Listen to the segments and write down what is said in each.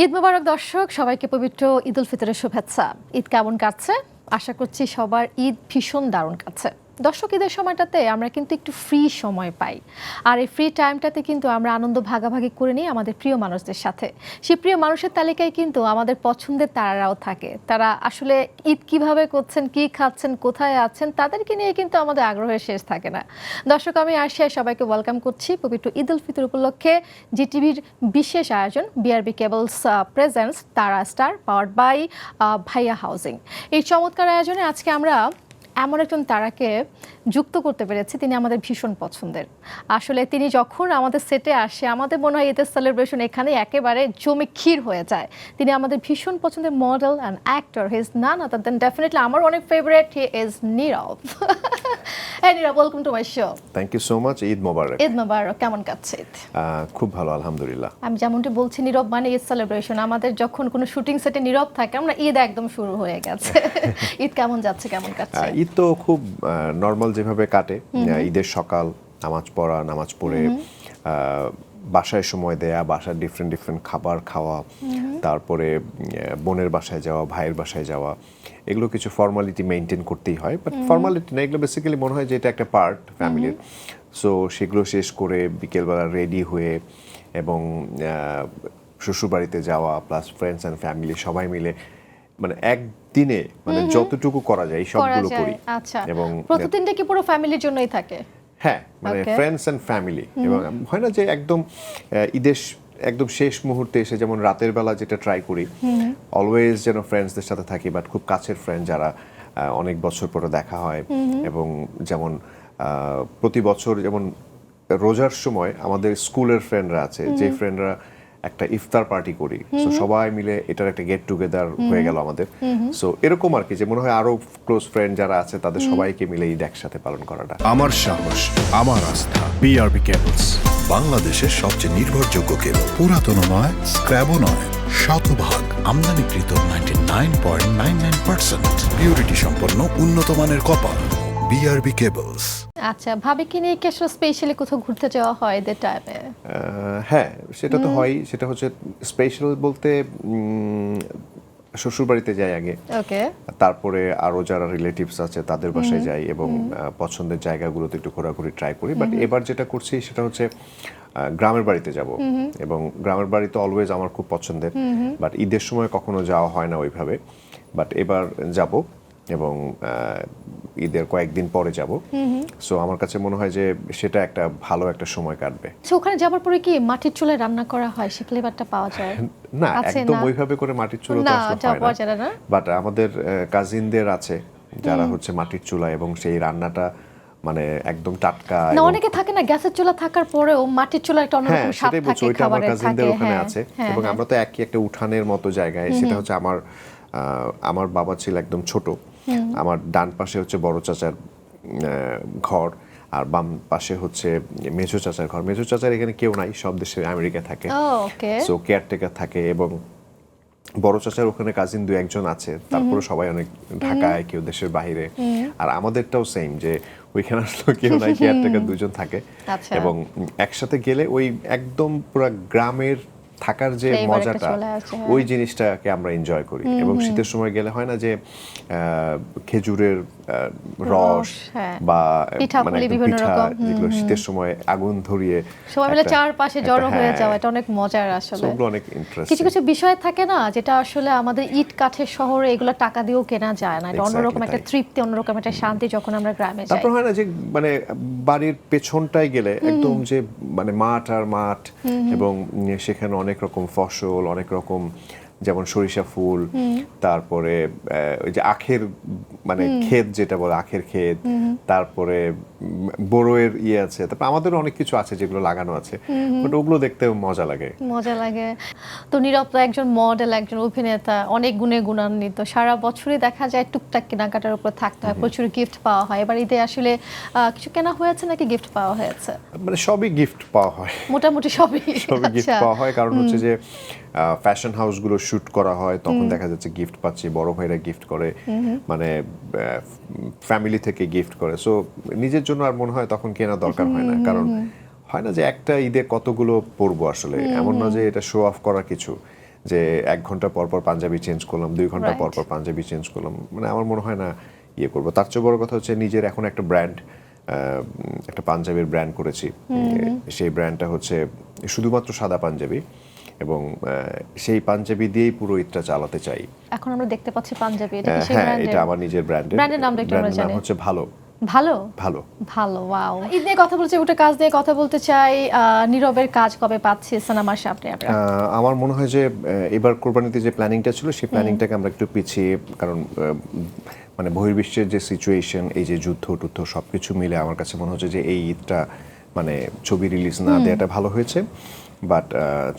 ঈদ মোবারক দর্শক, সবাইকে পবিত্র ঈদ উল ফিতরের শুভেচ্ছা। ঈদ কেমন কাটছে? আশা করছি সবার ঈদ ভীষণ দারুণ কাটছে। দর্শক, ঈদের সময়টাতে আমরা কিন্তু একটু ফ্রি সময় পাই, আর এই ফ্রি টাইমটাতে কিন্তু আমরা আনন্দ ভাগাভাগি করে নিই আমাদের প্রিয় মানুষদের সাথে। সেই প্রিয় মানুষের তালিকায় কিন্তু আমাদের পছন্দের তারারাও থাকে। তারা আসলে ঈদ কিভাবে করছেন, কি খাচ্ছেন, কোথায় আছেন, তাদেরকে নিয়ে কিন্তু আমাদের আগ্রহের শেষ থাকে না। দর্শক, আমি আরশিয়া সবাইকে ওয়েলকাম করছি পবিত্র ঈদ উল ফিতর উপলক্ষে জিটিভির বিশেষ আয়োজন বিআরবি কেবলস প্রেজেন্টস তারা স্টার পাওয়ার্ড বাই ভাইয়া হাউজিং। এই চমৎকার আয়োজনে আজকে আমরা এমন একজন তারাকে যুক্ত করতে পেরেছি, তিনি আমাদের ভীষণ পছন্দের। আসলে তিনি যখন আমাদের সেটে আসে, আমাদের মনে হয় ঈদের সেলিব্রেশন এখানে একেবারে জমে ক্ষীর হয়ে যায়। তিনি আমাদের ভীষণ পছন্দের model and actor. He is none other than definitely আমার অনেক ফেভারিট, হি ইজ নীরব। হ্যাঁ Nirob, welcome to my show. Thank you so much. Eid Mubarak. Eid Mubarak. কেমন কাটছে ঈদ? খুব ভালো, আলহামদুলিল্লাহ। আমি যেমনটি বলছি, নীরব মানে ঈদ সেলিব্রেশন। আমাদের যখন কোনো শুটিং সেটে নীরব থাকে, আমরা ঈদ একদম শুরু হয়ে গেছে। ঈদ কেমন যাচ্ছে, কেমন কাটছে? ঈদ তো খুব নর্মাল যেভাবে কাটে। ঈদের সকাল নামাজ পড়া, নামাজ পড়ে বাসায় সময় দেয়া, বাসার ডিফারেন্ট খাবার খাওয়া, তারপরে বোনের বাসায় যাওয়া, ভাইয়ের বাসায় যাওয়া, এগুলো কিছু ফর্মালিটি মেনটেন করতেই হয়। বাট ফর্মালিটি না, এগুলো বেসিক্যালি মনে হয় যে এটা একটা পার্ট ফ্যামিলির। সো সেগুলো শেষ করে বিকেলবেলা রেডি হয়ে এবং শ্বশুরবাড়িতে যাওয়া, প্লাস ফ্রেন্ডস অ্যান্ড ফ্যামিলি সবাই মিলে মানে একদিনে মানে যতটুকু করা যায় সবগুলো করি। আচ্ছা, এবং প্রতিদিনটা কি পুরো ফ্যামিলির জন্যই থাকে? হ্যাঁ, মানে ফ্রেন্ডস অ্যান্ড ফ্যামিলি। এবং হয় না যে একদম ঈদের একদম শেষ মুহূর্তে এসে যেমন রাতের বেলা যেটা ট্রাই করি অলওয়েজ যেন ফ্রেন্ডসদের সাথে থাকি, বাট খুব কাছের ফ্রেন্ড যারা অনেক বছর পরে দেখা হয়। এবং যেমন প্রতি বছর যেমন রোজার সময় আমাদের স্কুলের ফ্রেন্ডরা আছে, যে ফ্রেন্ডরা একটা ইফতার পার্টি করি, সো সবাই মিলে এটার একটা গেট টুগেদার হয়ে গেল আমাদের। সো এরকম আর কি, যে মনে হয় আরো ক্লোজ ফ্রেন্ড যারা আছে তাদের সবাইকে মিলে ঈদ একসাথে পালন করাটা। আমার সাহস, আমার আস্থা, বিআরবি কেবলস, বাংলাদেশের সবচেয়ে নির্ভরযোগ্য কেবল। পুরাতন নয়, স্ক্র্যাবও নয়, শতভাগ আমদানিকৃত 99.99% পিউরিটি সম্পন্ন উন্নত মানের কপার। BRB cables. আচ্ছা, ভাবিকে নিয়ে কি আসলে স্পেশালি কোথাও ঘুরতে যাওয়া হয় ঈদের টাইমে? হ্যাঁ, সেটা তো হয়। সেটা হচ্ছে স্পেশাল বলতে শ্বশুর বাড়িতে যাই আগে, তারপরে আরো যারা রিলেটিভস আছে তাদের বাসায় যাই এবং পছন্দের জায়গাগুলোতে একটু ঘোরাঘুরি ট্রাই করি। বাট এবার যেটা করছি সেটা হচ্ছে গ্রামের বাড়িতে যাব, এবং গ্রামের বাড়ি তো অলওয়েজ আমার খুব পছন্দের। বাট ঈদের সময় কখনো যাওয়া হয় না ওইভাবে, বাট এবার যাব এবং ঈদের কয়েকদিন পরে যাব। সো আমার কাছে মনে হয় যে সেটা একটা ভালো একটা সময় কাটবে। ওখানে যাবার পরে কি মাটির চুলায় রান্না করা হয়, সে ফ্লেভারটা পাওয়া যায়? না, একদম ওইভাবে করে মাটির চুলা তো আসলে হয় না, বাট আমাদের কাজিনদের আছে যারা হচ্ছে মাটির চুলা, এবং সেই রান্নাটা মানে একদম টাটকা। না, অনেকে থাকে না গ্যাসের চুলা থাকার পরেও মাটির চুলা একটা অন্যরকম স্বাদ থাকে, খাবারের থাকে। ওখানে আছে, এবং আমরা তো একই একটা উঠানের মতো জায়গায়। সেটা হচ্ছে আমার বাবা ছিল একদম ছোট। আমার ডান পাশে হচ্ছে বড় চাচার ঘর, আর বাম পাশে হচ্ছে মেজো চাচার ঘর। মেজো চাচার এখানে কেউ নাই, সব দেশে আমেরিকা থাকে, সো কেয়ারটেকার থাকে। এবং বড় চাচার ওখানে কাজিন দু একজন আছে, তারপরে সবাই অনেক ঢাকায়, কেউ দেশের বাইরে। আর আমাদেরটাও সেম, যে ওইখানে আসলে কেউ নাই, কেয়ারটেকার দুজন থাকে। এবং একসাথে গেলে ওই একদম পুরো গ্রামের থাকার যে মজাটা, ওই জিনিসটাকে আমরা এনজয় করি। এবং শীতের সময় গেলে হয় না যে খেজুরের রস বা মানে পিঠা, যেগুলো শীতের সময় আগুন ধরিয়ে সবাই মিলে চারপাশে জড়ো হয়ে যাওয়া, এটা অনেক মজার। আসলে অনেক ইন্টারেস্টিং। কিছু কিছু বিষয় থাকে না, যেটা আসলে আমাদের ইট কাঠের শহরে এগুলো টাকা দিয়েও কেনা যায় না। এটা অন্যরকম একটা তৃপ্তি, অন্যরকম একটা শান্তি যখন আমরা গ্রামে যাই। তারপর হয় না যে মানে বাড়ির পেছনটায় গেলে একদম যে মানে মাঠ আর মাঠ, এবং সেখানে অনেক রকম ফসল, অনেক রকম, যেমন সরিষা ফুল, তারপরে ওই যে আখের মানে ক্ষেত যেটা বলে, আখের ক্ষেত, তারপরে বড়োয়ের আছে, তারপর আমাদের অনেক কিছু আছে যেগুলো লাগানো আছে, বাট ওগুলো দেখতে মজা লাগে। তো নীরব তো একজন মডেল, একজন অভিনেতা, অনেক গুণে গুণান্বিত। সারা বছরই দেখা যায় টুকটাক কেনাকাটার উপর থাকতে হয়, প্রচুর গিফট পাওয়া হয়। এবার ঈদে আসলে কিছু কেনা হয়েছে নাকি গিফট পাওয়া হয়েছে? মানে সবই গিফট পাওয়া হয়, মোটামুটি সবই গিফট পাওয়া হয়। কারণ হচ্ছে যে ফ্যাশন হাউসগুলো শুট করা হয়, তখন দেখা যাচ্ছে গিফট পাচ্ছি, বড় ভাইরা গিফট করে, মানে ফ্যামিলি থেকে গিফট করে। সো নিজের জন্য আর মনে হয় তখন কেনা দরকার হয় না, কারণ হয় না যে একটা ঈদে কতগুলো পরবো আসলে, এমন না যে এটা শো অফ করার কিছু। যে 1 ঘন্টা পর পর পাঞ্জাবি চেঞ্জ করলাম, 2 ঘন্টা পর Right. পর পাঞ্জাবি চেঞ্জ করলাম, মানে আমার মনে হয় না ইয়ে করবো। তার চেয়ে বড় কথা হচ্ছে নিজের এখন একটা ব্র্যান্ড, একটা পাঞ্জাবির ব্র্যান্ড করেছি। সেই ব্র্যান্ডটা হচ্ছে শুধুমাত্র সাদা পাঞ্জাবি, এবং সেই পাঞ্জাবি দিয়েই পুরো ঈদটা চালাতে চাই। এখন আমরা দেখতে পাচ্ছি পাঞ্জাবি, এটা কি সেই হ্যাঁ, ব্র্যান্ডের? এটা আমার নিজের ব্র্যান্ডের। ব্র্যান্ডের নামটা একটু আমরা ব্র্যান্ডের নাম জানি। হচ্ছে ভালো ভালো ভালো। ভালো, ওয়াও। ঈদ নিয়ে কথা বলছি, ওটা কাজ নিয়ে কথা বলতে চাই। নীরবের কাজ কবে পাচ্ছি সানামার সামনে আমরা? আমার মনে হয় যে এবার কোরবানিতে যে প্ল্যানিংটা ছিল সেই প্ল্যানিংটাকে আমরা একটু পিছিয়ে, কারণ মানে বহির্বিশ্বের যে সিচুয়েশন, এই যে যুদ্ধ টুদ্ধ সবকিছু মিলে আমার কাছে মনে হচ্ছে যে এই ঈদটা মানে ছবি রিলিজ না দেওয়াটা ভালো হয়েছে। বাট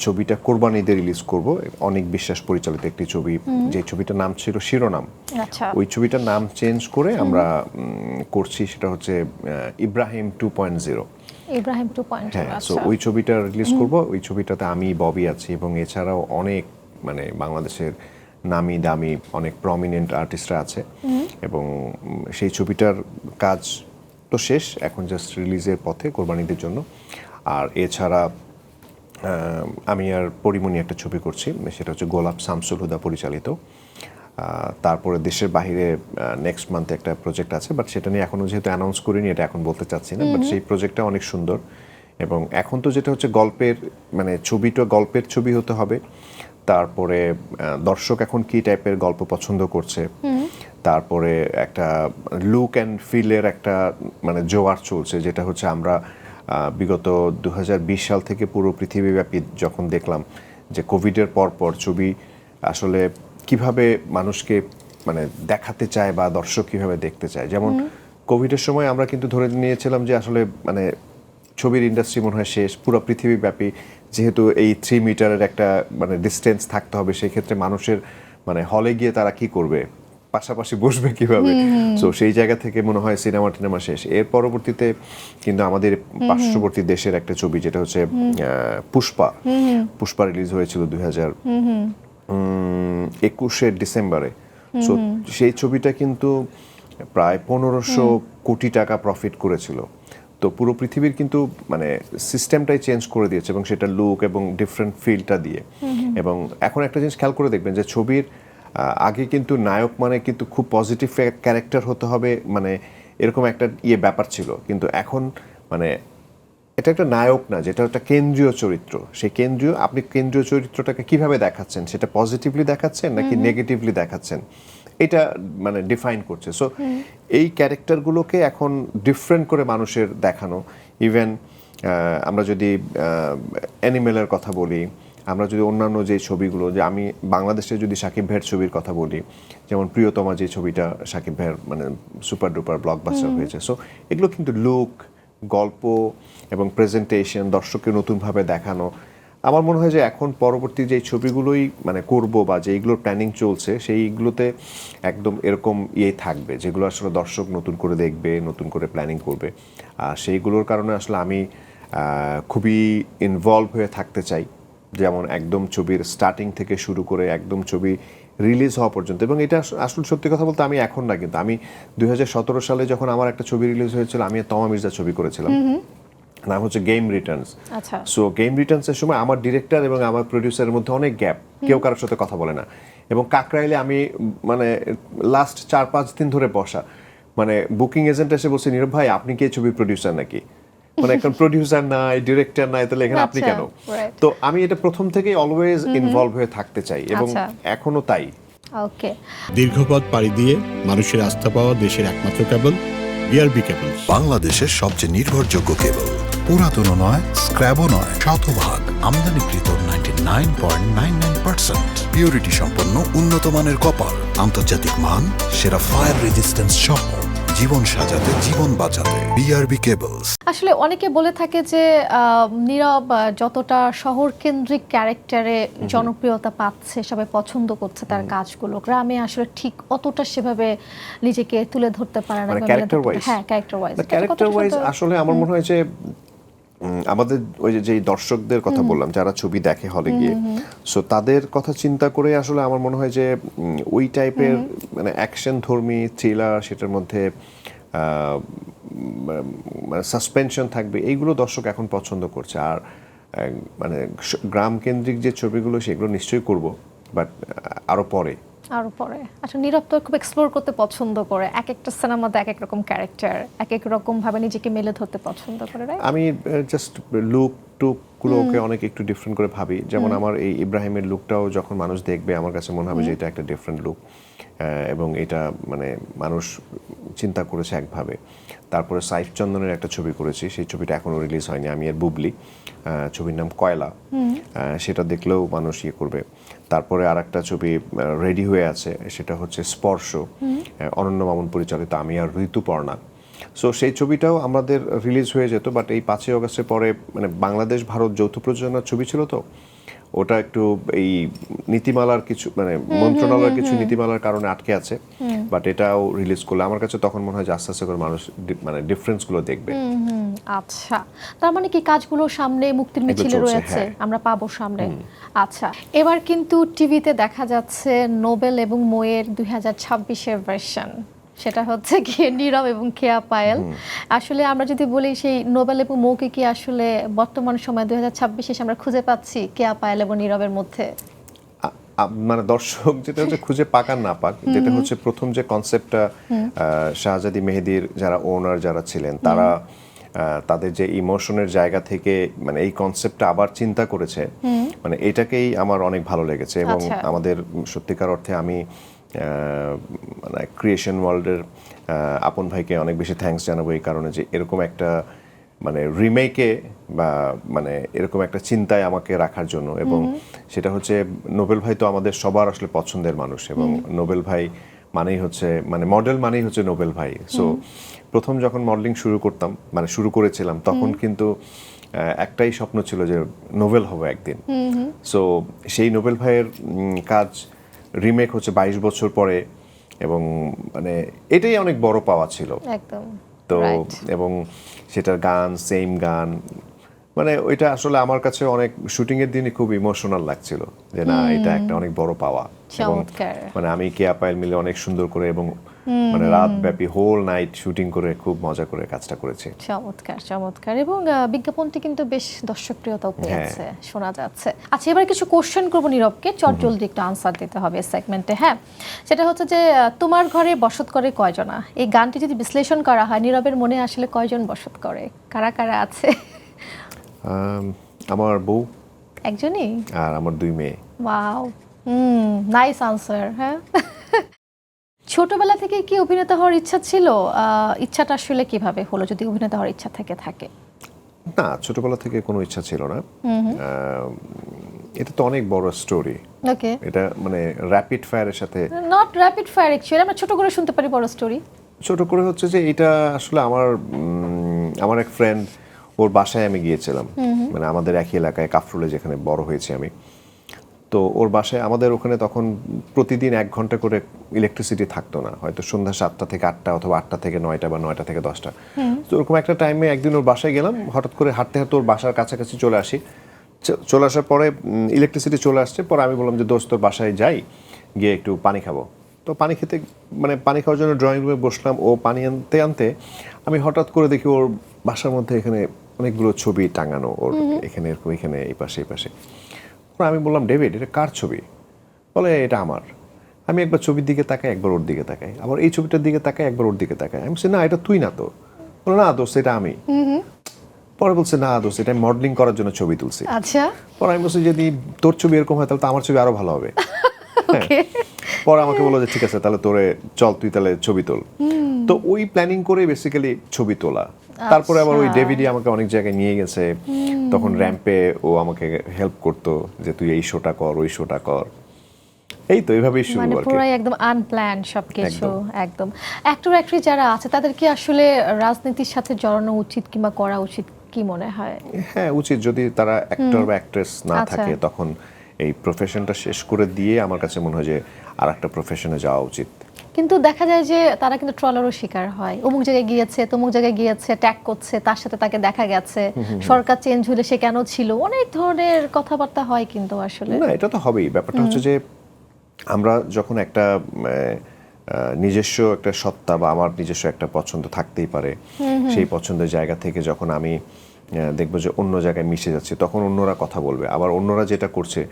ছবিটা কোরবানি ঈদে রিলিজ করব, অনেক বিশ্বাস পরিচালিত একটি ছবি, যে ছবিটার নাম ছিল শিরোনাম। আচ্ছা, ওই ছবিটার নাম চেঞ্জ করে আমরা করছি, সেটা হচ্ছে ইব্রাহিম 2.0। ইব্রাহিম 2.0। হ্যাঁ, সো আচ্ছা, ওই ছবিটা রিলিজ করব। ওই ছবিটাতে আমি ববি আছি, এবং এছাড়াও অনেক মানে বাংলাদেশের নামি দামি অনেক প্রমিনেন্ট আর্টিস্টরা আছে, এবং সেই ছবিটার কাজ তো শেষ, এখন জাস্ট রিলিজের পথে কোরবানিদের জন্য। আর এছাড়া আমি আর পরিমণি একটা ছবি করছি, সেটা হচ্ছে গোলাপ শামসুল হুদা পরিচালিত। তারপরে দেশের বাইরে নেক্সট মান্থে একটা প্রজেক্ট আছে, বাট সেটা নিয়ে এখনও যেহেতু অ্যানাউন্স করিনি, এটা এখন বলতে চাচ্ছি না। বাট সেই প্রজেক্টটা অনেক সুন্দর, এবং এখন তো যেটা হচ্ছে গল্পের মানে ছবিটা গল্পের ছবি হতে হবে। তারপরে দর্শক এখন কি টাইপের গল্প পছন্দ করছে, তারপরে একটা লুক অ্যান্ড ফিলের একটা মানে জোয়ার চলছে, যেটা হচ্ছে আমরা বিগত 2020 সাল থেকে পুরো পৃথিবীব্যাপী যখন দেখলাম যে কোভিডের পর ছবি আসলে কিভাবে মানুষকে মানে দেখাতে চায় বা দর্শক কিভাবে দেখতে চায়। যেমন কোভিডের সময় আমরা কিন্তু ধরে নিয়েছিলাম যে আসলে মানে ছবির ইন্ডাস্ট্রি মনে হয় শেষ, পুরো পৃথিবীব্যাপী, যেহেতু এই 3 মিটারের একটা মানে ডিস্টেন্স থাকতে হবে, সেই ক্ষেত্রে মানুষের মানে হলে গিয়ে তারা কি করবে, পাশাপাশি বসবে কিভাবে। সো সেই জায়গা থেকে মনে হয় সিনেমা শেষ। এর পরবর্তীতে কিন্তু আমাদের পার্শ্ববর্তী দেশের একটা ছবি, যেটা হচ্ছে পুষ্পা রিলিজ হয়েছিল 2021 ডিসেম্বরে। সো সেই ছবিটা কিন্তু প্রায় 1500 কোটি টাকা প্রফিট করেছিল। তো পুরো পৃথিবীর কিন্তু মানে সিস্টেমটাই চেঞ্জ করে দিয়েছে, এবং সেটা লুক এবং ডিফারেন্ট ফিলটা দিয়ে। এবং এখন একটা জিনিস খেয়াল করে দেখবেন যে ছবির আগে কিন্তু নায়ক মানে কিন্তু খুব পজিটিভ ক্যারেক্টার হতে হবে, মানে এরকম একটা ব্যাপার ছিল। কিন্তু এখন মানে এটা একটা নায়ক না, যেটা একটা কেন্দ্রীয় চরিত্র। সেই আপনি কেন্দ্রীয় চরিত্রটাকে কিভাবে দেখাচ্ছেন, সেটা পজিটিভলি দেখাচ্ছেন নাকি নেগেটিভলি দেখাচ্ছেন, এটা মানে ডিফাইন করছে। সো এই ক্যারেক্টারগুলোকে এখন ডিফারেন্ট করে মানুষের দেখানো। ইভেন আমরা যদি অ্যানিমেলের কথা বলি, আমরা যদি অন্যান্য যে ছবিগুলো, যে আমি বাংলাদেশে যদি শাকিব ভাইয়ের ছবির কথা বলি, যেমন প্রিয়তমা, যে ছবিটা শাকিব ভাইয়ের মানে সুপার ডুপার ব্লকবাস্টার হয়েছে। সো এগুলো কিন্তু লুক, গল্প এবং প্রেজেন্টেশন, দর্শককে নতুনভাবে দেখানো। আমার মনে হয় যে এখন পরবর্তী যে ছবিগুলোই মানে করব বা যেইগুলোর প্ল্যানিং চলছে, সেইগুলোতে একদম এরকম থাকবে, যেগুলো আসলে দর্শক নতুন করে দেখবে, নতুন করে প্ল্যানিং করবে। আর সেইগুলোর কারণে আসলে আমি খুবই ইনভলভ হয়ে থাকতে চাই, যেমন একদম ছবির স্টার্টিং থেকে শুরু করে একদম ছবি রিলিজ হওয়া পর্যন্ত। এবং এটা আসলে সত্যি কথা বলতে আমি এখন না, কিন্তু আমি 2017 সালে যখন আমার একটা ছবি রিলিজ হয়েছিল, আমি তমা মির্জা ছবি করেছিলাম, নাম হচ্ছে গেম রিটার্নস। আচ্ছা, সো গেম রিটার্নসের সময় আমার ডিরেক্টর এবং আমার প্রডিউসারের মধ্যে অনেক গ্যাপ, কেউ কারোর সাথে কথা বলে না। এবং কাকরাইলে আমি মানে লাস্ট 4-5 দিন ধরে বসা, মানে বুকিং এজেন্ট এসে বলছে, নীরব ভাই আপনি কি এই ছবির প্রডিউসার নাকি? মানে এখন প্রডিউসার নাই, ডিরেক্টর নাই, তাহলে এখানে আপনি কেন? তো আমি এটা প্রথম থেকেই অলওয়েজ ইনভলভ হয়ে থাকতে চাই, এবং এখনো তাই। ওকে। দীর্ঘপথ পাড়ি দিয়ে মানুষের আস্থা পাওয়া দেশের একমাত্র কেবল বিআরবি কেবলস। বাংলাদেশের সবচেয়ে নির্ভরযোগ্য কেবল, পুরাতনও নয়, স্ক্র্যাবও নয়, শতভাগ আমদানিকৃত 99.99% পিউরিটি সম্পন্ন উন্নত মানের কপার, আন্তর্জাতিক মান, সেরা ফায়ার রেজিস্ট্যান্স সহ জীবন সাজাতে, জীবন বাঁচাতে বিআরবি কেবলস। আসলে অনেকে বলে থাকে যে নীরব যতটা শহর কেন্দ্রিক ক্যারেক্টারে জনপ্রিয়তা পাচ্ছে, সবাই পছন্দ করছে তার কাজগুলো, গ্রামে আসলে ঠিক অতটা সেভাবে নিজেকে তুলে ধরতে পারে না। ক্যারেক্টার ওয়াইজ, হ্যাঁ, ক্যারেক্টার ওয়াইজ আসলে আমার মনে হয় যে আমাদের ওই যে দর্শকদের কথা বললাম, যারা ছবি দেখে হলে গিয়ে, সো তাদের কথা চিন্তা করে আসলে আমার মনে হয় যে ওই টাইপের মানে অ্যাকশন ধর্মী থ্রিলার, সেটার মধ্যে মানে সাসপেনশন থাকবে, এইগুলো দর্শক এখন পছন্দ করছে। আর মানে গ্রাম কেন্দ্রিক যে ছবিগুলো সেগুলো নিশ্চয়ই করব, বাট আরো পরে। আরো পরে। আচ্ছা, নীরব তো খুব এক্সপ্লোর করতে পছন্দ করে, এক একটা সিনেমাতে এক এক রকম ক্যারেক্টার, এক এক রকম ভাবে নিজেকে মেলে ধরতে পছন্দ করে, রাইট? আমি জাস্ট লুক টুকগুলোকে অনেক একটু ডিফারেন্ট করে ভাবি। যেমন আমার এই ইব্রাহিমের লুকটাও যখন মানুষ দেখবে আমার কাছে মনে হবে যে এটা একটা ডিফারেন্ট লুক, এবং এটা মানে মানুষ চিন্তা করেছে একভাবে। তারপরে সাইফ চন্দনের একটা ছবি করেছি, সেই ছবিটা এখনো রিলিজ হয়নি, আমি এর বুবলি, ছবির নাম কয়লা, সেটা দেখলেও মানুষ ইয়ে করবে। তারপরে আর একটা ছবি রেডি হয়ে আছে, সেটা হচ্ছে স্পর্শ, অনন্য মামুন পরিচালিত, আমি আর ঋতুপর্ণা। সো সেই ছবিটাও আমাদের রিলিজ হয়ে যেত, বাট এই 5ই অগস্টের পরে মানে বাংলাদেশ ভারত যৌথ প্রযোজনার ছবি ছিল তো, ওটা একটু এই নীতিমালার কিছু মানে মন্ত্রণালয়ের কিছু নীতিমালার কারণে আটকে আছে। বাট এটাও রিলিজ করলে আমার কাছে তখন মনে হয় যে আস্তে আস্তে করে মানুষ মানে ডিফারেন্সগুলো দেখবে। আচ্ছা, তার মানে কি কাজগুলো সামনে মুক্তির মিছিলে চলছে, রয়েছে, হ্যাঁ। আমরা পাবো সামনে। আচ্ছা, এবার কিন্তু টিভিতে দেখা যাচ্ছে নোবেল এবং মোয়ের 2026-এর ভার্সন, সেটা হচ্ছে কি নীরব এবং কেয়া পায়েল। আসলে আমরা যদি বলি সেই নোবেল এবং মৌকে কি আসলে বর্তমান সময় 2026-এ আমরা খুঁজে পাচ্ছি কেয়া পায়েল এবং নীরবের মধ্যে? মানে দর্শক যেটা হচ্ছে খুঁজে পাক আর না পাক, যেটা হচ্ছে প্রথম যে কনসেপ্টটা শাহজাদি মেহেদির যারা ওনার যারা ছিলেন তারা তাদের যে ইমোশনের জায়গা থেকে মানে এই কনসেপ্টটা আবার চিন্তা করেছে, মানে এটাকেই আমার অনেক ভালো লেগেছে। এবং আচ্ছা। আমাদের সত্যিকার অর্থে আমি মানে ক্রিয়েশন ওয়ার্ল্ডের আপন ভাইকে অনেক বেশি থ্যাঙ্কস জানাবো এই কারণে যে এরকম একটা মানে রিমেকে বা মানে এরকম একটা চিন্তায় আমাকে রাখার জন্য। এবং সেটা হচ্ছে নোবেল ভাই তো আমাদের সবার আসলে পছন্দের মানুষ, এবং নোবেল ভাই মানেই হচ্ছে মানে মডেল মানেই হচ্ছে নোবেল ভাই। সো প্রথম যখন মডেলিং শুরু করতাম মানে শুরু করেছিলাম তখন কিন্তু একটাই স্বপ্ন ছিল যে নোবেল হবো একদিন। সো সেই নোবেল ভাইয়ের কাজ রিমেক হচ্ছে 22 বছর পরে, এবং মানে এটাই অনেক বড় পাওয়া ছিল একদম তো। right. এবং সেটার গান সেম গান, মানে ওইটা আসলে আমার কাছে অনেক শুটিং এর দিনই খুব ইমোশনাল লাগছিল যে না এটা একটা অনেক বড় পাওয়া। এবং চমৎকার। মানে আমি কেয়া পায়েল মিলে অনেক সুন্দর করে এবং মানে রাত ব্যাপী হোল নাইট শুটিং করে খুব মজা করে কাজটা করেছি। চমৎকার চমৎকার। এবং বিজ্ঞাপনটি কিন্তু বেশ দর্শকপ্রিয়তাও পেয়েছে, শোনা যাচ্ছে। আচ্ছা, এবার কিছু কোশ্চেন করবো নীরবকে, চটজলদি একটু আনসার দিতে হবে সেগমেন্টে। হ্যাঁ, সেটা হচ্ছে যে তোমার ঘরে বসত করে কয়জনা? এই গানটি যদি বিশ্লেষণ করা হয় নীরবের মনে আসলে কয়জন বসত করে, কারা কারা আছে? আমার বউ একজনই? আর আমার 2 মেয়ে। Wow, nice answer. হ্যাঁ, ছোটবেলা থেকে কি অভিনেতা হওয়ার ইচ্ছা ছিল? ইচ্ছাটা আসলে কিভাবে হলো, যদি অভিনেতা হওয়ার ইচ্ছা থেকে থাকে? না, ছোটবেলা থেকে কোনো ইচ্ছা ছিল না। এটা তো অনেক বড় স্টোরি। ওকে, এটা মানে র্যাপিড ফায়ারের সাথে নট র্যাপিড ফায়ার অ্যাকচুয়ালি, আমরা ছোট করে শুনতে পারি বড় স্টোরি। ছোট করে হচ্ছে যে এটা আসলে আমার এক ফ্রেন্ড, ওর বাসায় আমি গিয়েছিলাম, মানে আমাদের একই এলাকায় কাফরুলে যেখানে বড় হয়েছে আমি। তো ওর বাসায় আমাদের ওখানে তখন প্রতিদিন 1 ঘন্টা করে ইলেকট্রিসিটি থাকতো না, হয়তো সন্ধ্যা 7টা থেকে 8টা অথবা 8টা থেকে 9টা বা 9টা থেকে 10টা। তো ওরকম একটা টাইমে একদিন ওর বাসায় গেলাম, হঠাৎ করে হাঁটতে হাঁটতে ওর বাসার কাছাকাছি চলে আসি। চলে আসার পরে ইলেকট্রিসিটি চলে আসছে, পরে আমি বললাম যে দোস্ত তোর বাসায় যাই, গিয়ে একটু পানি খাবো। তো পানি খেতে মানে পানি খাওয়ার জন্য ড্রয়িং রুমে বসলাম, ও পানি আনতে আনতে আমি হঠাৎ করে দেখি ওর বাসার মধ্যে এখানে অনেকগুলো ছবি টাঙানো, ওর এখানে এরকম এখানে এই পাশে এই পাশে। আমি বললাম ডেভিড এটা কার ছবি? বলে এটা আমার। আমি একবার ছবির দিকে তাকাই, একবার ওর দিকে তাকাই, আবার এই ছবিটার দিকে তাকাই, একবার ওর দিকে তাকাই। আমি বলছি না এটা তুই না তো। বলে না দোস্ত এটা আমি। পরে বলছে না দোস্ত এটা আমি মডেলিং করার জন্য ছবি তুলছি। আচ্ছা, পরে আমি বলছি যদি তোর ছবি এরকম হয় তাহলে তো আমার ছবি আরো ভালো হবে। ওকে। পরে আমাকে বললো যে ঠিক আছে তাহলে তোরে চল তুই তাহলে ছবি তোল। তো ওই প্ল্যানিং করে বেসিক্যালি ছবি তোলা। তারপরে আবার ওই ডেভিডই আমাকে অনেক জায়গায় নিয়ে গেছে, তখন র্যাম্পে ও আমাকে হেল্প করতো যে তুই এই শোটা কর ওই শোটা কর। এই তো এইভাবেই শুরু মানে আর কি। পুরাই একদম আনপ্ল্যান সবকিছু। একদম। অ্যাক্টর অ্যাক্ট্রেস যারা আছে তাদের কি আসলে রাজনীতির সাথে জড়ানো উচিত কিংবা করা উচিত, কি মনে হয়? হ্যাঁ উচিত, যদি তারা অ্যাক্টর বা অ্যাক্ট্রেস না আচ্ছা। থাকে তখন এই প্রফেশনটা শেষ করে দিয়ে আমার কাছে মনে হয় যে আর একটা প্রফেশনে যাওয়া উচিত। কিন্তু দেখা যায় যে তারা কিন্তু ট্রলারও শিকার হয়, অমুক জায়গায় গিয়েছে তমুক জায়গায় গিয়েছে, ট্যাগ করছে, তার সাথে তাকে দেখা গেছে, সরকার চেঞ্জ হলে সে কেন ছিল, অনেক ধরনের কথাবার্তা হয় কিন্তু আসলে। না এটা তো হবেই, ব্যাপারটা হচ্ছে যে আমরা যখন একটা নিজস্ব একটা সত্তা বা আমার নিজস্ব একটা পছন্দ থাকতেই পারে, সেই পছন্দের জায়গা থেকে যখন আমি দেখবো যে অন্য জায়গায় মিশে যাচ্ছে, তখন অন্যরা কথা বলবে। আবার অন্যরা যেটা করছে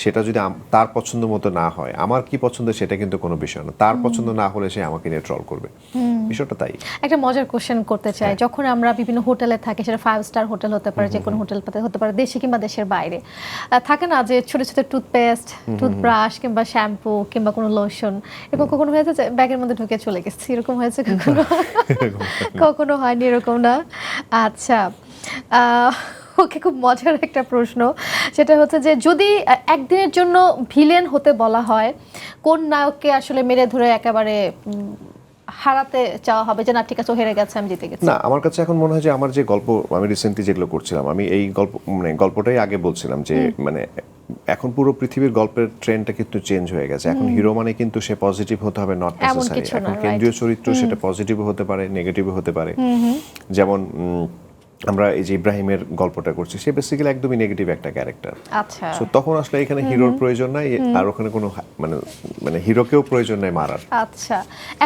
সেটা যদি তার পছন্দ মতো না হয়, আমার কি পছন্দ সেটা কিন্তু কোনো বিষয় না, তার পছন্দ না হলে সে আমাকে নিয়ে ট্রল করবে, বিষয়টা তাই। একটা মজার কোশ্চেন করতে চাই, যখন আমরা বিভিন্ন হোটেলে থাকি, সেটা 5 স্টার হোটেল হতে পারে, যে কোনো হোটেল হতে পারে, দেশে কিংবা দেশের বাইরে, থাকে না যে ছোট ছোট টুথপেস্ট, টুথব্রাশ কিংবা শ্যাম্পু কিংবা কোনো লোশন এরকম কখনো হয়েছে যে ব্যাগের মধ্যে ঢুকে চলে গেছে, এরকম হয়েছে কখনো? কখনো হয়নি এরকম না? আচ্ছা, ওকে, খুব মজার একটা প্রশ্ন, সেটা হচ্ছে যে যদি একদিনের জন্য ভিলেন হতে বলা হয়, কোন নায়ককে আসলে মেরে ধরে একেবারে হারাতে চাওয়া হবে, যে না ঠিক আছে ও হেরে গেছে, আমি জিতে গেছি? না, আমার কাছে এখন মনে হয় যে আমার যে গল্প আমি রিসেন্টলি যেগুলো করছিলাম, আমি এই গল্প মানে গল্পটাই আগে বলছিলাম যে মানে এখন পুরো পৃথিবীর গল্পের ট্রেন্ডটা কিন্তু চেঞ্জ হয়ে গেছে। এখন হিরো মানে কিন্তু সে পজিটিভ হতে হবে, নট নেসেসারি। এখন কেন্দ্রীয় চরিত্র সেটা পজিটিভও হতে পারে, নেগেটিভও হতে পারে। যেমন আমরা এই যে ইব্রাহিমের গল্পটা করছি, সে বেসিক্যালি একদমই নেগেটিভ একটা ক্যারেক্টার। আচ্ছা, সো তখন আসলে এখানে হিরোর প্রয়োজন নাই, আর ওখানে কোনো মানে মানে হিরোকেও প্রয়োজন নাই মারার। আচ্ছা,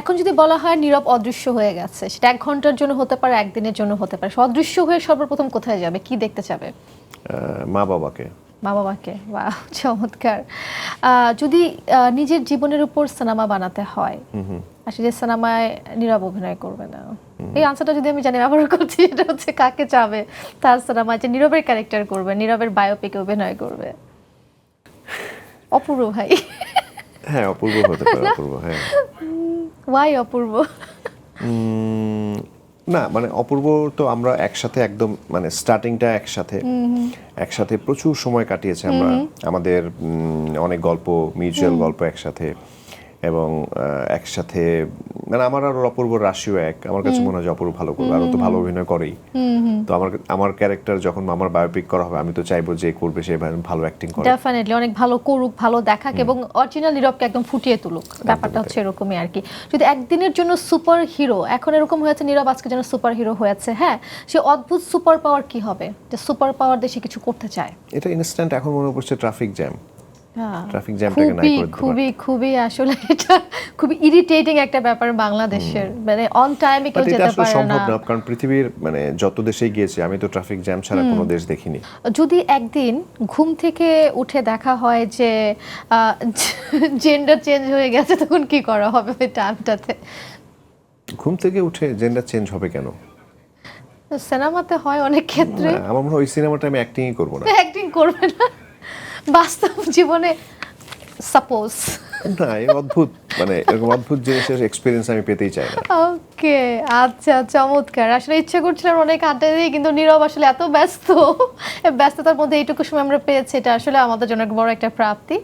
এখন যদি বলা হয় নীরব অদৃশ্য হয়ে গেছে, সেটা 1 ঘন্টার জন্য হতে পারে, একদিনের জন্য হতে পারে, সে অদৃশ্য হয়ে সর্বপ্রথম কোথায় যাবে, কি দেখতে চাবে? মা বাবাকে। মা বাবাকে, বাহ, চমৎকার। যদি নিজের জীবনের উপর সিনেমা বানাতে হয়, আসলে যে সিনেমায় নীরব অভিনয় করবে না, এই আনসারটা যদি আমি জানি ব্যবহার করছি, এটা হচ্ছে কাকে চাবে তার সিনেমায় যে নীরবের ক্যারেক্টার করবে, নীরবের বায়োপিকে অভিনয় করবে? অপূর্ব ভাই। হ্যাঁ, অপূর্ব হতে পারে, অপূর্ব। হ্যাঁ, ওয়াই অপূর্ব? না মানে অপূর্ব তো আমরা একসাথে একদম মানে স্টার্টিংটা একসাথে প্রচুর সময় কাটিয়েছি আমরা, আমাদের অনেক গল্প, মিউচুয়াল গল্প একসাথে, এবং একসাথে মানে আমার আর অপূর্ব রাশিও এক। আমার কাছে মনে হয় যে অপূর্ব ভালো করবে, আর ও তো ভালো অভিনয় করেই। তো আমার ক্যারেক্টার যখন আমার বায়োপিক করা হবে, আমি তো চাইবো যে করবে সে ভালো অ্যাক্টিং করে, ডেফিনেটলি অনেক ভালো করুক, ভালো দেখাক, এবং অরিজিনাল নীরবকে একদম ফুটিয়ে তুলুক। ব্যাপারটা হচ্ছে এরকমই আর কি। যদি একদিনের জন্য সুপার হিরো, এখন এরকম হয়েছে নীরব আজকে যেন সুপার হিরো হয়েছে, হ্যাঁ, সে অদ্ভুত সুপার পাওয়ার কি হবে, যে সুপার পাওয়ার দিয়ে সে কিছু করতে চায়? এটা ইনস্ট্যান্ট এখন মনে পড়ছে ট্রাফিক জ্যাম। ট্রাফিক জ্যামটাকে নাই করে দিতে খুবই খুবই আসলে এটা খুবই ইরিটেটিং একটা ব্যাপার বাংলাদেশের, মানে অন টাইমে কেউ যেতে পারে না। সম্ভব না, কারণ পৃথিবীর মানে যত দেশেই গিয়েছি আমি তো ট্রাফিক জ্যাম ছাড়া কোনো দেশ দেখিনি। যদি একদিন ঘুম থেকে উঠে দেখা হয় যে জেন্ডার চেঞ্জ হয়ে গেছে, তখন কি করা হবে ওই টাইমটাতে? ঘুম থেকে উঠে জেন্ডার চেঞ্জ হবে কেন? সিনেমাতে হয় অনেক ক্ষেত্রে। আমার মনে হয় ওই সিনেমাটা আমি অ্যাক্টিংই করবো না। অ্যাক্টিং করবে না, বাস্তব জীবনে সাপোজ। না, এই অদ্ভুত মানে এরকম অদ্ভুত জিনিসের এক্সপেরিয়েন্স আমি পেতেই চাই না। ওকে, আচ্ছা, চমৎকার। আসলে ইচ্ছা করছিলাম অনেক আড্ডা দিই, কিন্তু নীরব আসলে এত ব্যস্ত, ব্যস্ততার মধ্যে এইটুকু সময় আমরা পেয়েছি, এটা আসলে আমাদের জন্য বড় একটা প্রাপ্তি।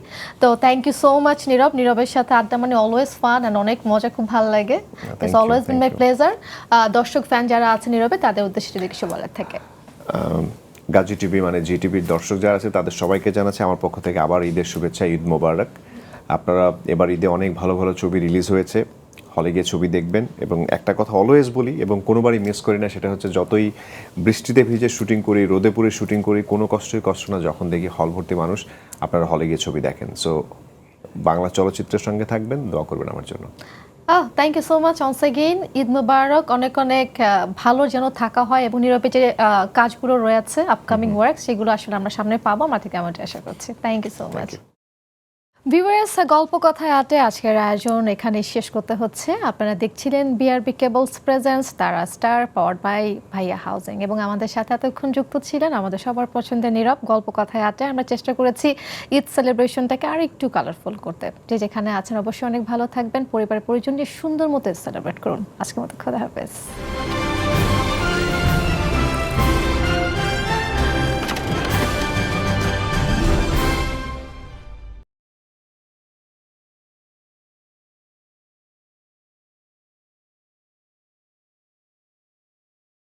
তো থ্যাংক ইউ সো মাচ নীরব। নীরবের সাথে আড্ডা মানে অলওয়েজ ফান অ্যান্ড অনেক মজা, খুব ভালো লাগে। It's always been my pleasure. দর্শক ফ্যান যারা আছে নীরবে, তাদের উদ্দেশ্যে যদি কিছু বলার থাকে। গাজী টিভি মানে জিটিভির দর্শক যারা আছে তাদের সবাইকে জানাচ্ছি আমার পক্ষ থেকে আবার ঈদের শুভেচ্ছা, ঈদ মোবারক। আপনারা এবার ঈদে অনেক ভালো ভালো ছবি রিলিজ হয়েছে, হলে গিয়ে ছবি দেখবেন। এবং একটা কথা অলওয়েজ বলি এবং কোনোবারই মিস করি না, সেটা হচ্ছে যতই বৃষ্টিতে ভিজে শুটিং করি, রোদে পুড়ে শুটিং করি, কোনো কষ্ট না যখন দেখি হল ভর্তি মানুষ, আপনারা হলে গিয়ে ছবি দেখেন। সো বাংলা চলচ্চিত্রের সঙ্গে থাকবেন, দোয়া করবেন আমার জন্য। Thank you so much once again. Eid Mubarak, অনেক অনেক ভালো যেন থাকা হয়, এবং নীরবে যে কাজগুলো রয়েছে আপকামিং ওয়ার্ক, সেগুলো আসলে আমরা সামনে পাবো, আমরা থেকে আমরা আশা করছি। Thank you so much. Viewers, গল্প কথায় আটে আজকের আয়োজন এখানে শেষ করতে হচ্ছে। আপনারা দেখছিলেন বিআরবি কেবলস প্রেজেন্স তারা স্টার, পাওয়ার্ড বাই ভাইয়া হাউজিং, এবং আমাদের সাথে এতক্ষণ যুক্ত ছিলেন আমাদের সবার পছন্দের নীরব। গল্প কথায় আটে আমরা চেষ্টা করেছি ঈদ সেলিব্রেশনটাকে আর একটু কালারফুল করতে। যে যেখানে আছেন অবশ্যই অনেক ভালো থাকবেন, পরিবার পরিজন নিয়ে সুন্দর মতো সেলিব্রেট করুন। আজকের মতো খোদা হাফেজ।